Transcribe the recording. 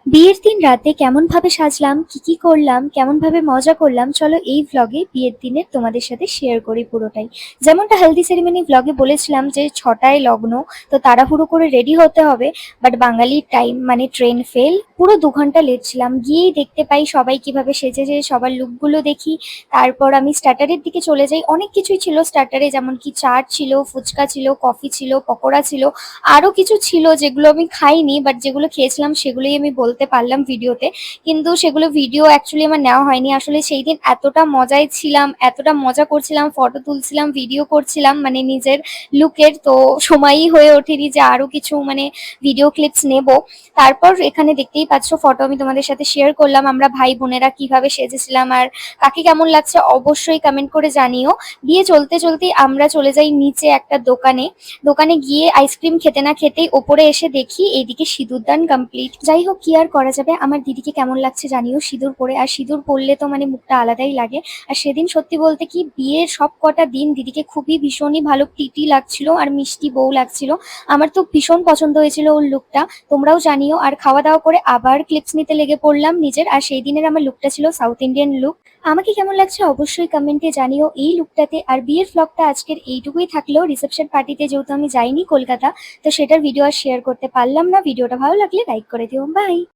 বিয়ের দিন রাতে কেমনভাবে সাজলাম, কি করলাম, কেমনভাবে মজা করলাম, চলো এই ভ্লগে বিয়ের দিনের তোমাদের সাথে শেয়ার করি পুরোটাই। যেমনটা হলদি সেরিমনি ভ্লগে বলেছিলাম যে 6টায় লগ্ন, তো তাড়াহুড়ো করে রেডি হতে হবে। বাট বাঙালির টাইম মানে ট্রেন ফেল, পুরো 2 ঘন্টা লেট ছিলাম। গিয়েই দেখতে পাই সবাই কিভাবে সেজেছে, সবার লুকগুলো দেখি। তারপর আমি স্টার্টারের দিকে চলে যাই। অনেক কিছুই ছিল স্টার্টারে, যেমন কি চাট ছিল, ফুচকা ছিল, কফি ছিল, পকোড়া ছিল, আরো কিছু ছিল যেগুলো আমি খাইনি, বাট যেগুলো খেয়েছিলাম সেগুলোই আমি বলতে পারলাম ভিডিওতে। কিন্তু সেগুলো ভিডিও অ্যাকচুয়ালি আমার নেওয়া হয়নি। আসলে সেই দিন এতটা মজায় ছিলাম, এতটা মজা করছিলাম, ফটো তুলছিলাম, ভিডিও করছিলাম, মানে নিজের লুকের তো সময়ই হয়ে ওঠেনি যে আরো কিছু মানে ভিডিও ক্লিপস নেব। তারপর এখানে দেখতেই পাচ্ছ ফটো আমি তোমাদের সাথে শেয়ার করলাম, আমরা ভাই বোনেরা কিভাবে সেজেছিলাম। আর কাকে কেমন লাগছে অবশ্যই কমেন্ট করে জানিও। বিয়ে চলতে চলতেই আমরা চলে যাই নিচে একটা দোকানে। দোকানে গিয়ে আইসক্রিম খেতে না খেতেই ওপরে এসে দেখি এইদিকে সিঁদুরদান কমপ্লিট। যাই হোক, কি আর করা যাবে। আমার দিদিকে কেমন লাগছে জানিও সিঁদুর পরে, আর সিঁদুর পরলে তো মানে মুখটা আলাদাই লাগে। আর সেদিন সত্যি বলতে কি বিয়ের সব কটা দিন দিদিকে খুবই ভীষণই ভালো প্রিটি লাগছিল আর মিষ্টি বউ লাগছিল। আমার তো ভীষণ পছন্দ হয়েছিল ওর লুকটা, তোমরাও জানিও। আর খাওয়া দাওয়া করে আবার ক্লিপস নিতে লেগে পড়লাম নিজের। আর সেই দিনের আমার লুকটা ছিল সাউথ ইন্ডিয়ান লুক। আমাকে কেমন লাগছে অবশ্যই কমেন্টে জানিও এই লুকটাতে। আর বিয়ের ব্লগটা আজকের এইটুকুই থাকলো। রিসেপশন পার্টিতে যেহেতু আমি যাইনি কলকাতা, তো সেটার ভিডিও আর শেয়ার করতে পারলাম না। ভিডিওটা ভালো লাগলে লাইক করে দিও। বাই।